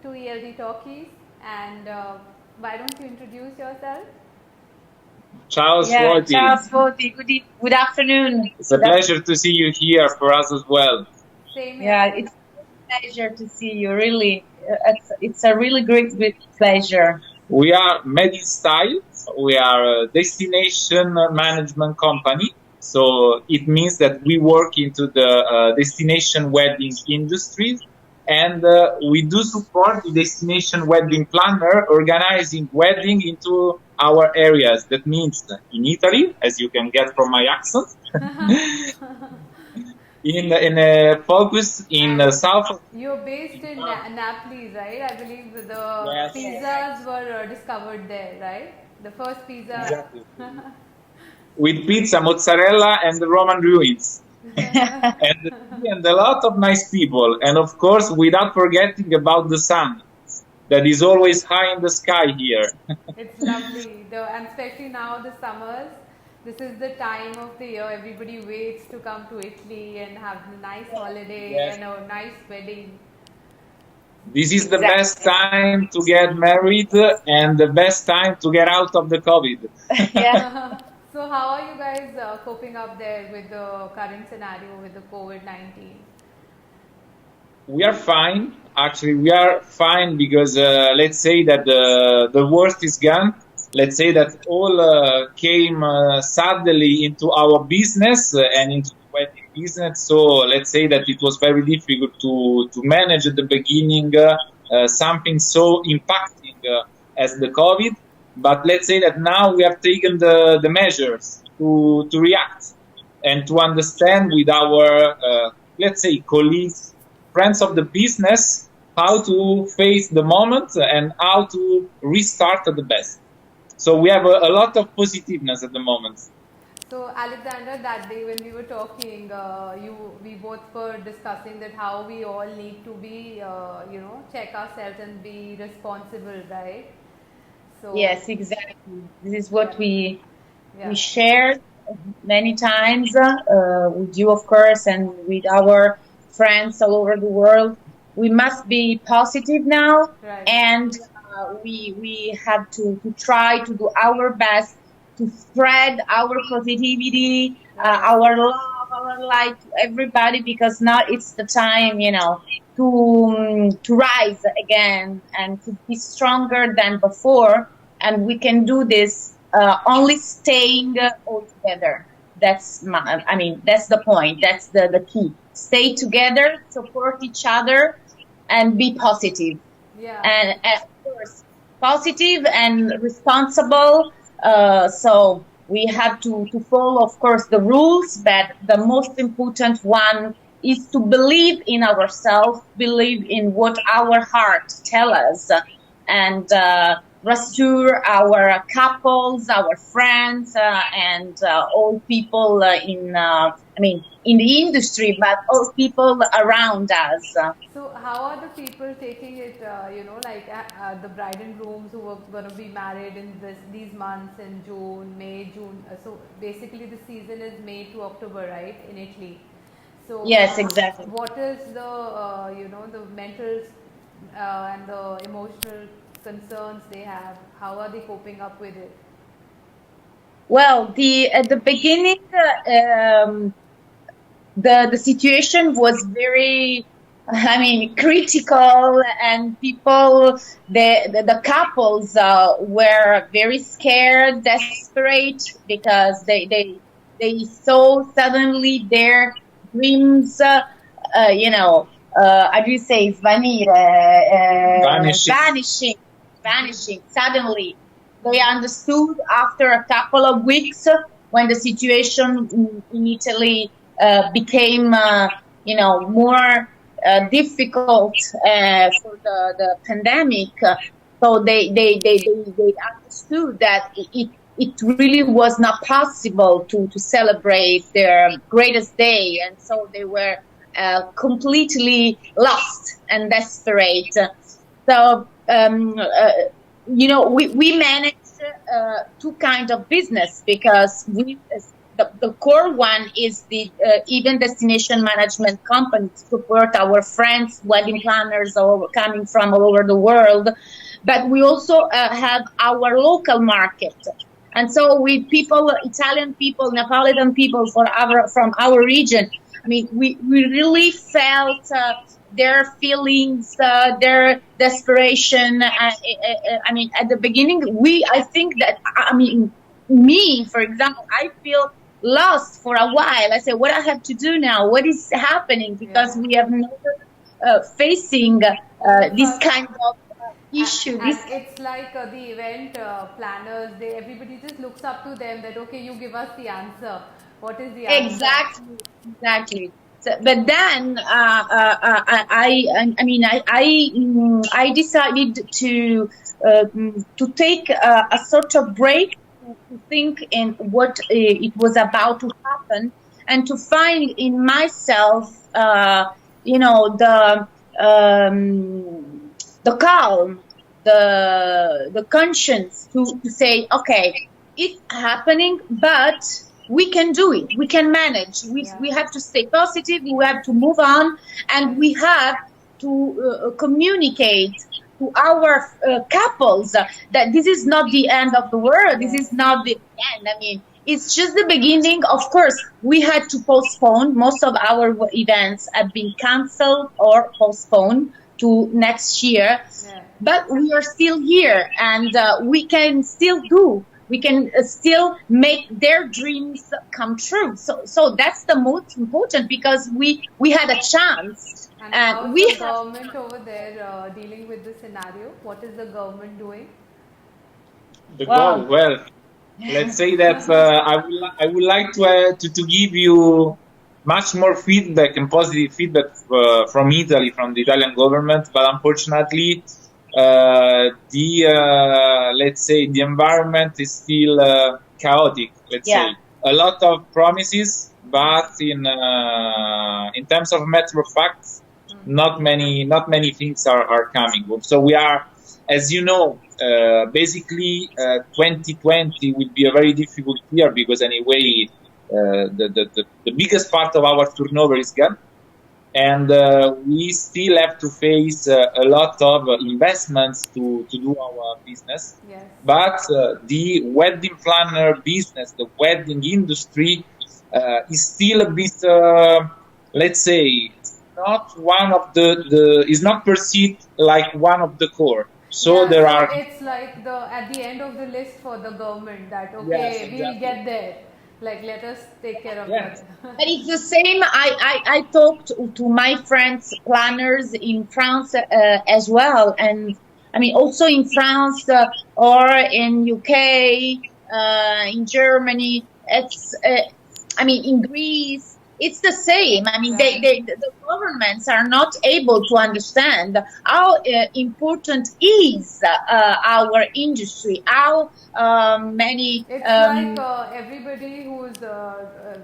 to ELD Talkies, and why don't you introduce yourself? Ciao, Yeah, Swati. ciao, Swati. Good afternoon. It's a pleasure to see you here for us as well. Same here. Yeah, it's a pleasure to see you. Really, it's a really great pleasure. We are Med InStyle. We are a destination management company. So it means that we work into the destination wedding industry, and we do support the destination wedding planner organizing wedding into our areas. That means in Italy, as you can get from my accent, in a focus in And south. you're based in Naples, right? I believe the Yes. pizzas were discovered there, right? The first pizza. Exactly. With pizza, mozzarella, and the Roman ruins. and a lot of nice people. And of course, without forgetting about the sun that is always high in the sky here. It's lovely. And especially now the summers, this is the time of the year everybody waits to come to Italy and have a nice holiday Yes. and a nice wedding. This is the best time to get married and the best time to get out of the COVID. Yeah. So how are you guys coping up there with the current scenario with the COVID-19? We are fine. Actually, we are fine because let's say that the worst is gone. Let's say that all came suddenly into our business and into the wedding business. So let's say that it was very difficult to manage at the beginning something so impacting as the COVID. But let's say that now we have taken the measures to react and to understand with our, let's say, colleagues, friends of the business, how to face the moment and how to restart at the best. So we have a lot of positiveness at the moment. So Alexandra, that day when we were talking, we both were discussing that how we all need to be, check ourselves and be responsible, right? So Yes, exactly. This is what we yeah. shared many times with you, of course, and with our friends all over the world. We must be positive now, Right. and we have to try to do our best to spread our positivity, our love, our light to everybody, because now it's the time, to rise again and to be stronger than before. And we can do this only staying all together. That's the point. That's the key. Stay together, support each other, and be positive. Yeah. And of course, positive and responsible. So we have to follow, of course, the rules, but the most important one is to believe in ourselves, believe in what our heart tells us, and reassure our couples, our friends, and all people in the industry, but all people around us. So how are the people taking it, the bride and grooms who are going to be married in these months in June? So basically the season is May to October, right, in Italy? So Yes, exactly. what is the mental and the emotional concerns they have? How are they coping up with it? Well, at the beginning, the situation was very, critical, and people, the couples were very scared, desperate, because they saw suddenly their dreams, how do you say, vanishing suddenly. They understood after a couple of weeks, when the situation in Italy became, more difficult for the pandemic. So they understood that it really was not possible to celebrate their greatest day, and so they were completely lost and desperate. So we managed two kinds of business, because we the core one is the event destination management company to support our friends, wedding planners coming from all over the world. But we also have our local market. And so with people, Italian people, Neapolitan people from our region, I mean, we really felt their feelings, their desperation. I mean, at the beginning, I think that, I mean, me, for example, I feel lost for a while. I said, what I have to do now? What is happening? Because we have never facing this kind of issue. And it's like the event planners, everybody just looks up to them that, okay, you give us the answer. What is the answer? Exactly. So, but then I decided to take a sort of break to think in what it was about to happen, and to find in myself, you know, the calm, the conscience to say, okay, it's happening, but we can do it. We can manage. We have to stay positive. We have to move on, and we have to communicate to our couples that this is not the end of the world. This is not the end. I mean, it's just the beginning. Of course, we had to postpone. Most of our events have been canceled or postponed to next year. But we are still here, and we can still do. We can still make their dreams come true. So that's the most important, because we had a chance. And how's the government over there dealing with the scenario? What is the government doing? Well, let's say that I would like to give you much more feedback and positive feedback from Italy, from the Italian government, but unfortunately, let's say the environment is still chaotic. Let's say a lot of promises, but in terms of matter of facts, not many things are coming. So we are, as you know, basically 2020 will be a very difficult year, because anyway the biggest part of our turnover is gone. And we still have to face a lot of investments to do our business. But the wedding planner business, the wedding industry, is still a bit, let's say, not one of is not perceived like one of the core. So there are. It's like at the end of the list for the government that, okay, we'll get there. Like, let us take care of that. But it's the same. I talked to my friends, planners in France as well. And I mean, also in France or in UK, in Germany, it's, I mean, in Greece, it's the same. I mean, the governments are not able to understand how important is our industry, how many. It's like everybody who's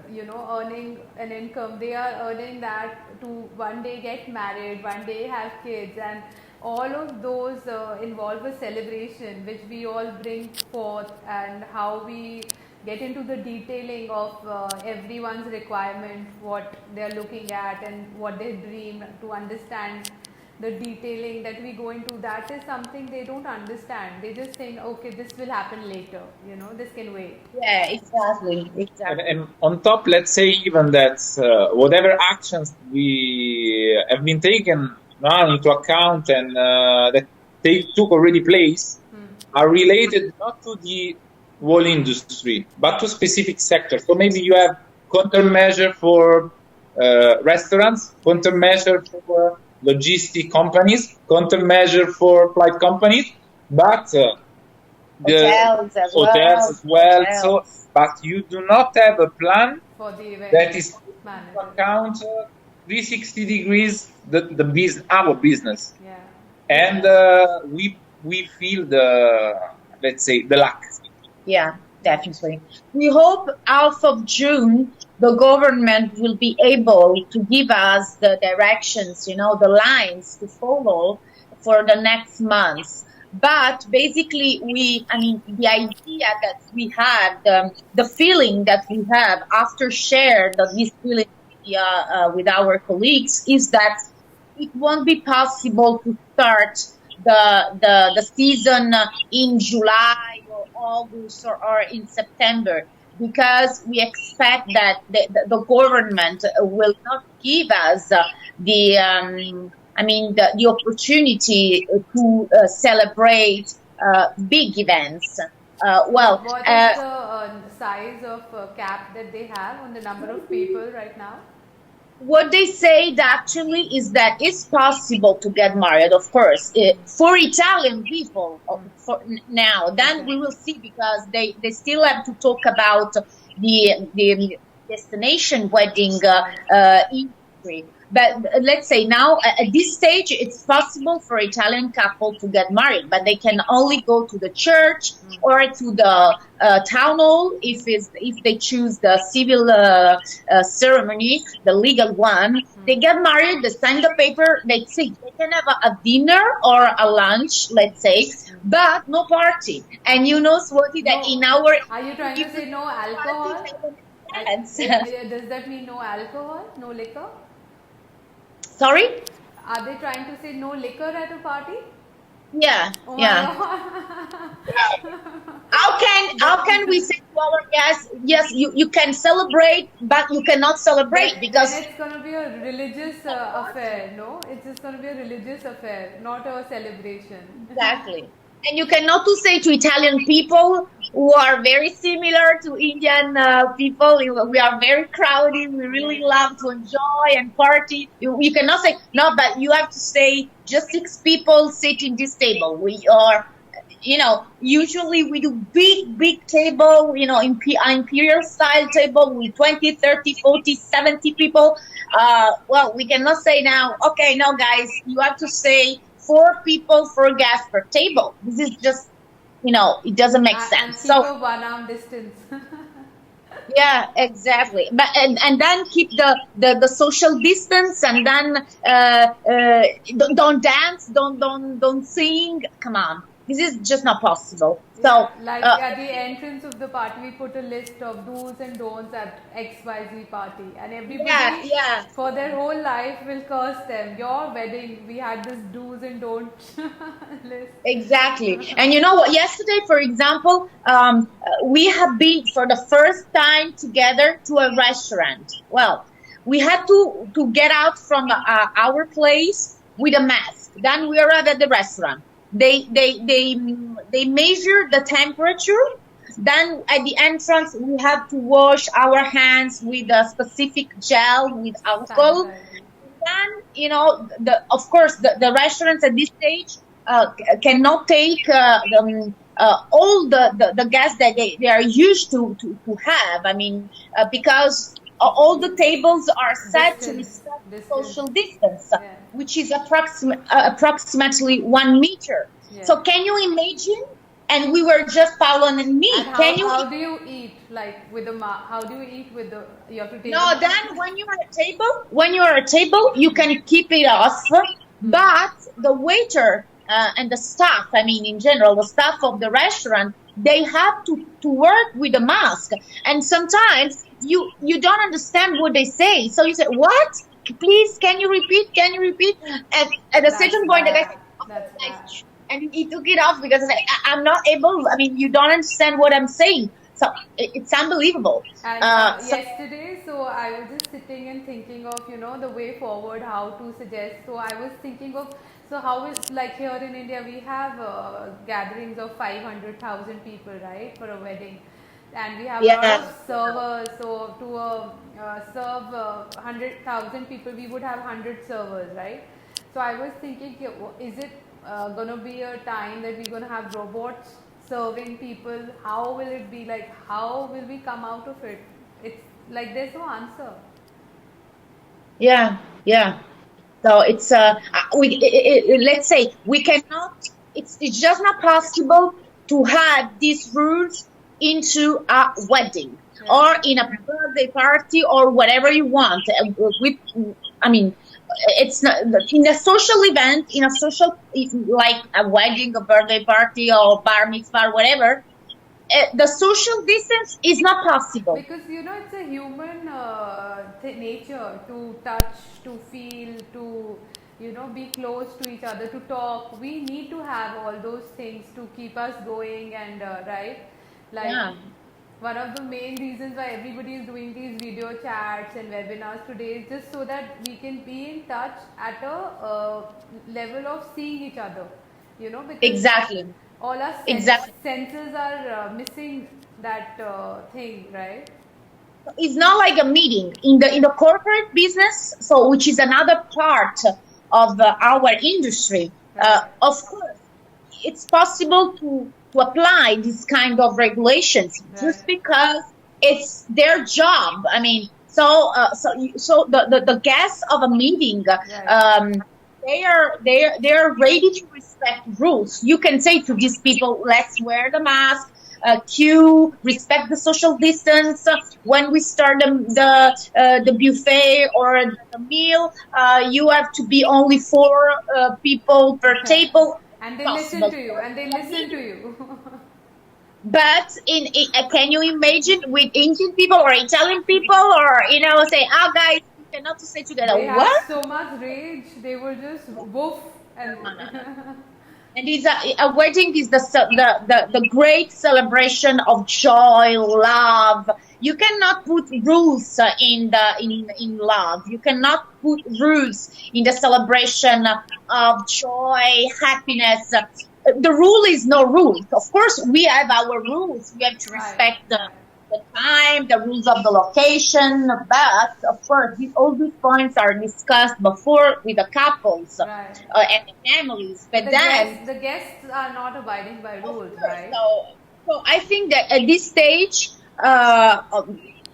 you know, earning an income, they are earning that to one day get married, one day have kids, and all of those involve a celebration which we all bring forth, and how we get into the detailing of everyone's requirement, what they're looking at and what they dream, to understand the detailing that we go into. That is something they don't understand. They just think, okay, this will happen later, you know, this can wait. Yeah, exactly. And on top, let's say even that whatever actions we have been taken now into account, and that they took already place, are related not to the whole industry, but to specific sectors. So maybe you have countermeasure for restaurants, countermeasure for logistic companies, countermeasure for flight companies, but hotels as well. So, but you do not have a plan for the event that is to account 360 degrees our business. And we feel let's say the lack. Yeah, definitely. We hope half of June the government will be able to give us the directions, you know, the lines to follow for the next months. But basically, the idea that we had, the feeling that we have after shared this feeling with our colleagues is that it won't be possible to start the season in July or August or in September, because we expect that the government will not give us the opportunity to celebrate big events. What is the size of cap that they have on the number of people right now? What they say actually is that it's possible to get married, of course, for Italian people for now. Then we will see, because they still have to talk about the destination wedding industry. But let's say now, at this stage, it's possible for Italian couple to get married, but they can only go to the church or to the town hall if they choose the civil ceremony, the legal one. They get married, they sign the paper, they say they can have a dinner or a lunch, let's say, but no party. And you know, Swati, that in our... Are you trying to say no alcohol? Does that mean no alcohol, no liquor? Sorry? Are they trying to say no liquor at a party? Yeah, Oh yeah. How can we say to our guests, yes, you can celebrate, but you cannot celebrate because then it's going to be a religious affair, no? It's just going to be a religious affair, not a celebration. Exactly. And you cannot to say to Italian people who are very similar to Indian people, we are very crowded, we really love to enjoy and party. You cannot say, no, but you have to say just 6 people sit in this table. We are, usually we do big table, imperial style table with 20, 30, 40, 70 people. Well, we cannot say now, okay, no guys, you have to say 4 people, 4 guests per table. This is just, it doesn't make sense. And keep a 1 arm distance. Yeah, exactly. But and then keep the social distance, and then don't dance, don't sing. Come on, this is just not possible. So like at the entrance of the party, we put a list of do's and don'ts at XYZ party, and everybody for their whole life will curse them. Your wedding, we had this do's and don'ts list. Exactly. And you know what? Yesterday, for example, we have been for the first time together to a restaurant. Well, we had to get out from our place with a mask. Then we arrived at the restaurant. They measure the temperature. Then at the entrance, we have to wash our hands with a specific gel with alcohol. Then, of course, the restaurants at this stage cannot take all the guests that they are used to have. I mean, because all the tables are set to respect social distance, which is approximately 1 meter. Yeah. So can you imagine? And we were just Paolo and me. And how do you eat? Like with how do you eat with you have to take? No, then when you are at table, you can keep it off. But the waiter and the staff, I mean, in general, the staff of the restaurant, they have to work with a mask. And sometimes you don't understand what they say. So you say, what? Please, can you repeat? Can you repeat? And at a certain point, the guy said, and he took it off because I'm not able, I mean, you don't understand what I'm saying. So it's unbelievable. And yesterday, so I was just sitting and thinking of, the way forward, how to suggest. So I was thinking of, so how is, like here in India, we have gatherings of 500,000 people, right, for a wedding. And we have a lot of servers, so to serve 100,000 people, we would have 100 servers, right? So I was thinking, is it going to be a time that we're going to have robots serving people? How will it be? Like, how will we come out of it? It's like there's no answer. Yeah. So it's let's say we cannot. It's just not possible to have these rules into a wedding or in a birthday party or whatever you want. it's not in a social event, in a social, like a wedding, a birthday party, or bar mitzvah, whatever. The social distance is not possible. Because it's a human nature to touch, to feel, to be close to each other, to talk. We need to have all those things to keep us going, and right, like Yeah. one of the main reasons why everybody is doing these video chats and webinars today is just so that we can be in touch at a level of seeing each other, because Exactly. all our Exactly. senses are missing that thing, right? It's not like a meeting in the corporate business, so which is another part of our industry. Of course, it's possible to apply this kind of regulations just because it's their job. I mean, so the guests of a meeting, they are ready to respect rules. You can say to these people, let's wear the mask, queue, respect the social distance. When we start the buffet or the meal, you have to be only 4 people per table. And they listen to you, and they listen to you. But can you imagine with Indian people or Italian people, or say, oh guys, we cannot stay together? They What? have so much rage, they will just woof and And it's a wedding is the great celebration of joy, love. You cannot put rules in love. You cannot put rules in the celebration of joy, happiness. The rule is no rule. Of course, we have our rules. We have to respect the time, the rules of the location. But of course, all these points are discussed before with the couples and the families. But the guests are not abiding by rules, right? So I think that at this stage,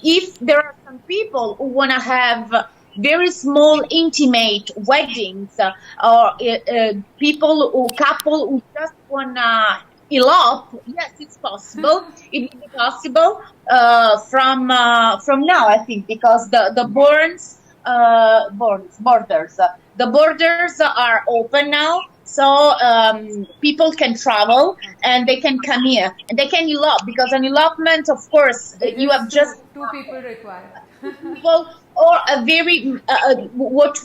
if there are some people who want to have very small, intimate weddings, or couple who just want to elope, yes, it's possible. It will be possible from now, I think, because the borders are open now. So people can travel and they can come here and they can elope, because an elopement, of course, you have just two people required. People, or a very what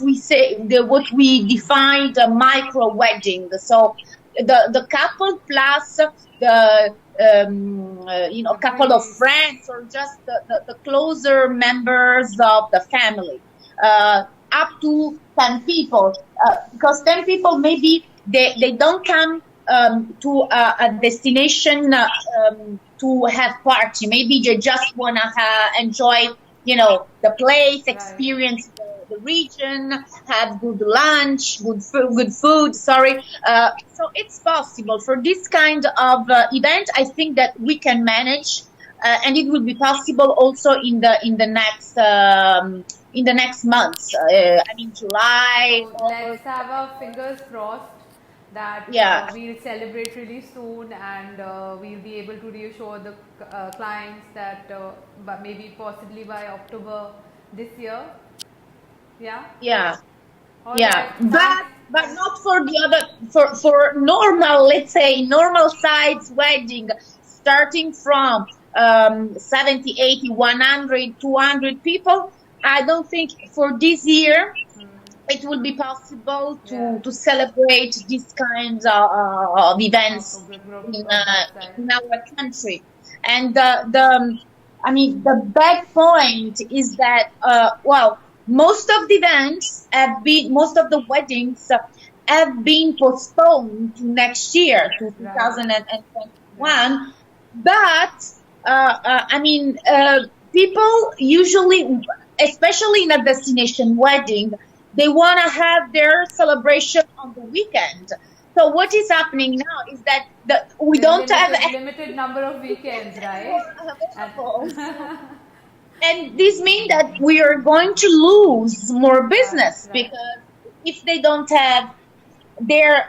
we defined a micro wedding. So the couple plus the couple of friends, or just the closer members of the family, up to 10 people, because 10 people maybe they don't come to a destination to have party. Maybe they just want to enjoy the place, experience the region, have good lunch, good food. Sorry. So it's possible for this kind of event. I think that we can manage, and it will be possible also in the next months. I mean, July. Let's have our fingers crossed that we'll celebrate really soon, and we'll be able to reassure the clients that maybe possibly by October this year. But not for the other, for normal, let's say normal size wedding, starting from 70, 80, 100, 200 people. I don't think for this year it will be possible to celebrate these kinds of events in our country. And the bad point is that most of the weddings have been postponed to next year, to 2021. But people usually, especially in a destination wedding, they want to have their celebration on the weekend. So what is happening now is that we don't have a limited number of weekends, right? And this means that we are going to lose more business, because if they don't have their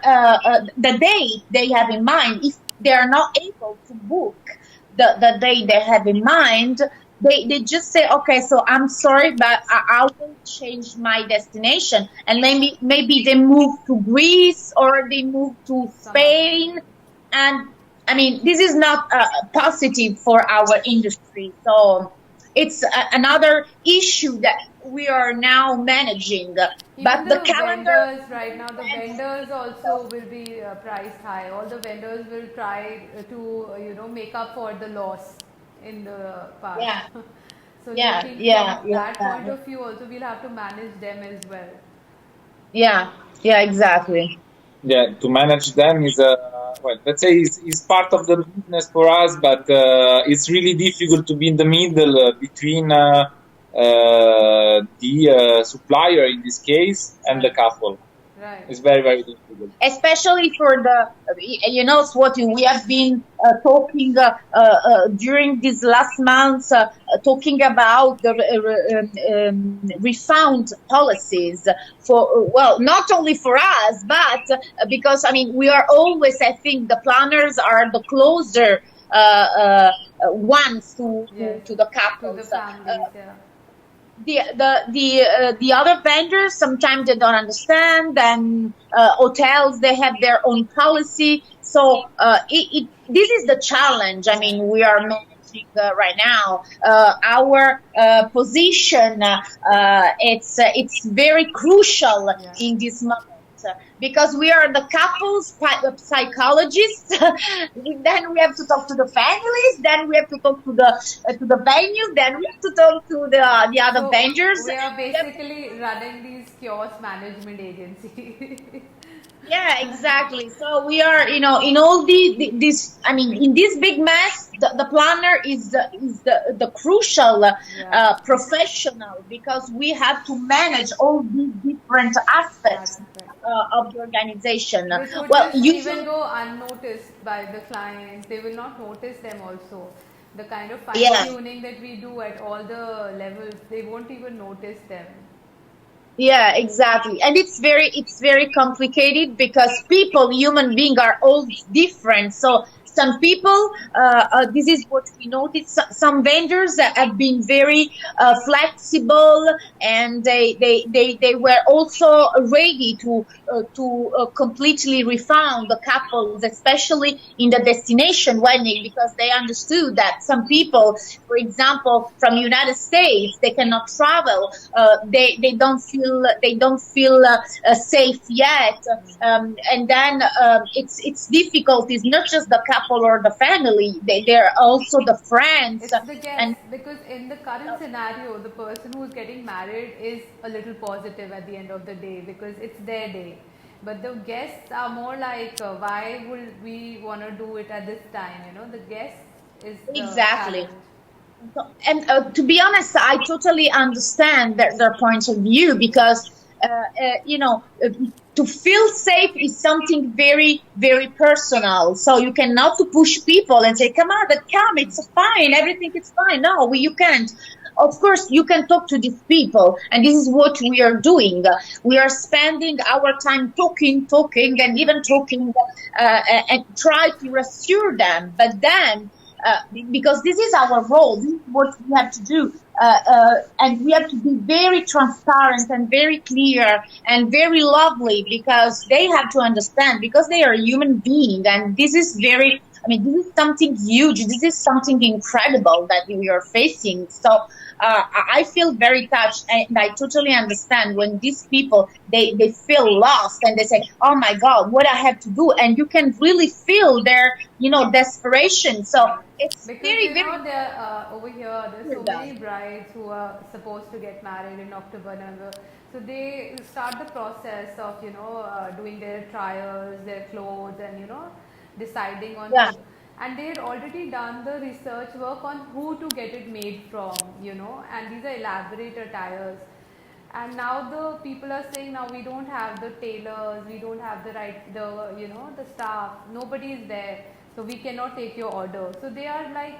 the date they have in mind, if they are not able to book the date they have in mind, they just say, okay, so I'm sorry, but I will change my destination, and maybe they move to Greece or they move to Some other place. Spain, and I mean this is not positive for our industry. So it's another issue that we are now managing. Even But the the calendar vendors right now, the vendors also will be priced high. All the vendors will try to, make up for the loss in the past. yeah, So yeah, looking from yeah, yeah, that point of view, also we'll have to manage them as well. yeah, yeah, exactly. Yeah, to manage them is well, let's say is part of the business for us, but it's really difficult to be in the middle between the supplier in this case and the Right. couple. Right. It's very very difficult. Especially for the, Swati, we have been talking during these last months, talking about the refund policies for, well, not only for us, but because I mean we are always, I think the planners are the closer ones Yes. to the To the couples. families, yeah. The other vendors sometimes they don't understand, and hotels they have their own policy. So this is the challenge. I Yeah. mean, we are managing right now our position. It's very crucial Yeah. in this moment. Because we are the couples psychologists, then we have to talk to the families, then we have to talk to the venues, then we have to talk to the other So vendors. we are We have basically running these kiosk management agency. Yeah, exactly. So we are, in all this. I mean, in this big mess, the planner is the crucial Yeah. professional, because we have to manage all these different aspects Aspect. of the organization. Which would Well, just even usually, go unnoticed by the clients. They will not notice them also. The kind of fine yeah. tuning that we do at all the levels, they won't even notice them. Yeah, exactly. And it's very complicated because people, human beings are all different. So some people, this is what we noticed. Some vendors that have been very flexible, and they were also ready to completely refund the couples, especially in the destination wedding, because they understood that some people, for example, from United States, they cannot travel. They don't feel safe yet, and then it's difficult. It's not just the couple or the family; they're also the friends, It's the guest and because in the current scenario, the person who's getting married is a little positive at the end of the day because it's their day. But the guests are more like, why would we want to do it at this time? The guest is the exactly. challenge. And to be honest, I totally understand their point of view, because to feel safe is something very, very personal. So you cannot to push people and say, "Come on, but come, it's fine, everything is fine." No, you can't. Of course, you can talk to these people, and this is what we are doing. We are spending our time talking, and even talking, and try to reassure them. But then, because this is our role, this is what we have to do, and we have to be very transparent and very clear and very lovely, because they have to understand, because they are a human being, and this is very. I mean, this is something huge. This is something incredible that we are facing. So I feel very touched, and I totally understand when these people they feel lost, and they say, "Oh my God, what I have to do?" And you can really feel their desperation. So Yeah. it's Because very, very there over here there's so important. many brides who are supposed to get married in October, November. So they start the process of doing their trials, their clothes, and deciding on Yeah, who. And they had already done the research work on who to get it made from, and these are elaborate attires. And now the people are saying now we don't have the tailors, we don't have the staff, nobody is there, so we cannot take your order. So they are like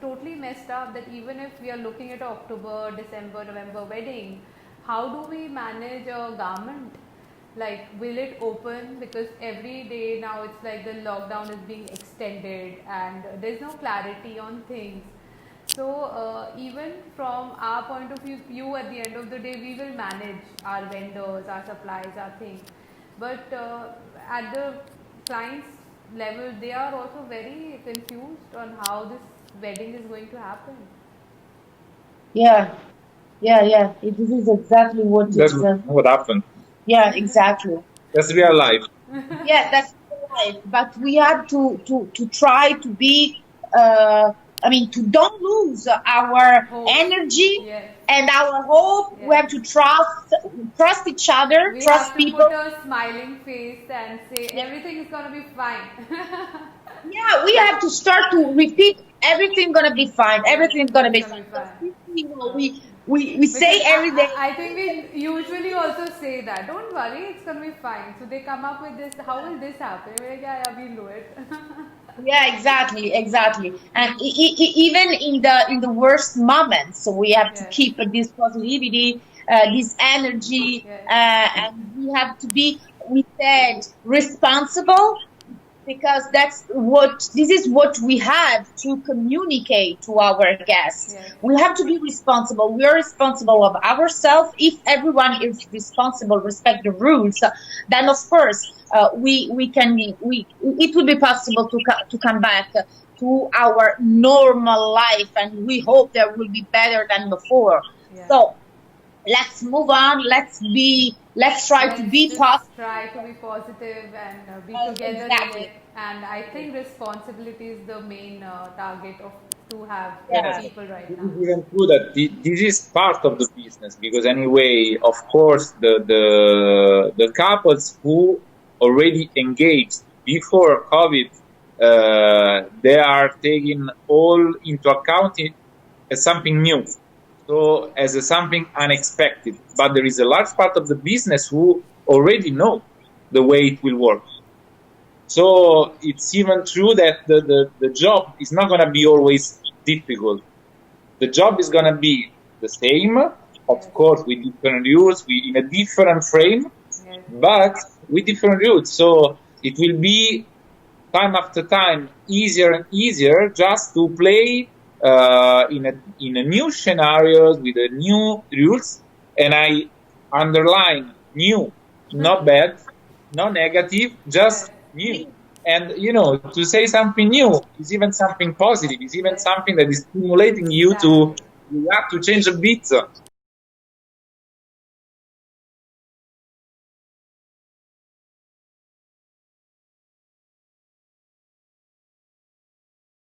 totally messed up that even if we are looking at October, December, November wedding, how do we manage a garment? Like, will it open? Because every day now it's like the lockdown is being extended and there's no clarity on things. So even from our point of view, at the end of the day, we will manage our vendors, our supplies, our things. But at the client's level, they are also very confused on how this wedding is going to happen. Yeah, This is exactly what That's it's. what happened. Yeah, exactly. That's real life. Yeah, that's right. But we have to try to be. To don't lose our Hope. energy Yes. and our hope. We Yes. have to trust each other, We trust have to people. put a smiling face and say everything is gonna be fine. Yeah, we have to start to repeat everything's gonna be fine. Everything's gonna be fine. You know, we say Because every day. I think we usually also say that. Don't worry, it's gonna be fine. So they come up with this. How will this happen? We're like, yeah, we'll do it. Yeah, exactly. And even in the worst moments, so we have to Yes. keep this positivity, this energy, Yes. and we have to be, we said, responsible, because this is what we have to communicate to our guests. Yes. We have to be responsible. We are responsible of ourselves. If everyone is responsible, respect the rules, then of course it will be possible to come back to our normal life, and we hope that will be better than before. Yeah. So let's move on. Let's try to be just positive. try to be positive and be Yes, together exactly. in it. And I think responsibility is the main target to have Yeah. people right This now. is even true that this is part of the business, because anyway, of course, the couples who already engaged before COVID, they are taking all into account as something new, so as something unexpected. But there is a large part of the business who already know the way it will work. So it's even true that the job is not going to be always difficult. The job is going to be the same, of course, with different rules, in a different frame, Yes. but with different rules. So it will be time after time easier and easier just to play in a new scenarios with a new rules. And I underline new, not bad, not negative, just new. And to say something new is even something positive. Is even something that is stimulating you to have to change a bit